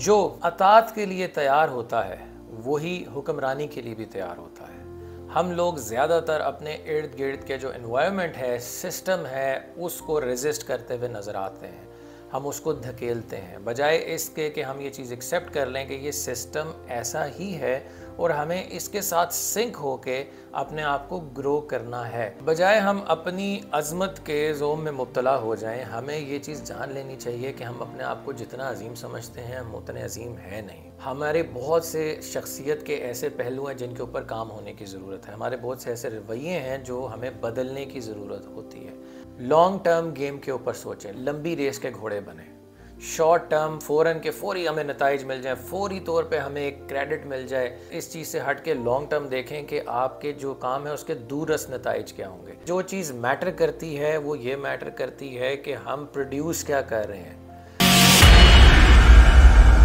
जो अतात के लिए तैयार होता है वही हुक्मरानी के लिए भी तैयार होता है। हम लोग ज़्यादातर अपने इर्द गिर्द के जो एनवायरनमेंट है, सिस्टम है, उसको रेजिस्ट करते हुए नज़र आते हैं। हम उसको धकेलते हैं बजाय इसके कि हम ये चीज़ एक्सेप्ट कर लें कि ये सिस्टम ऐसा ही है और हमें इसके साथ सिंक होके अपने आप को ग्रो करना है। बजाय हम अपनी अज़मत के ज़ोम में मुब्तला हो जाएं, हमें ये चीज़ जान लेनी चाहिए कि हम अपने आप को जितना अजीम समझते हैं हम उतने अजीम हैं नहीं। हमारे बहुत से शख्सियत के ऐसे पहलू हैं जिनके ऊपर काम होने की ज़रूरत है। हमारे बहुत से ऐसे रवैये हैं जो हमें बदलने की ज़रूरत होती है। लॉन्ग टर्म गेम के ऊपर सोचें, लंबी रेस के घोड़े बने। शॉर्ट टर्म फ़ौरन के फ़ौरी हमें नताइज मिल जाए, फ़ौरी तौर पे हमें एक क्रेडिट मिल जाए, इस चीज़ से हट के लॉन्ग टर्म देखें कि आपके जो काम है उसके दूरस्थ नताइज क्या होंगे। जो चीज़ मैटर करती है वो ये मैटर करती है कि हम प्रोड्यूस क्या कर रहे हैं।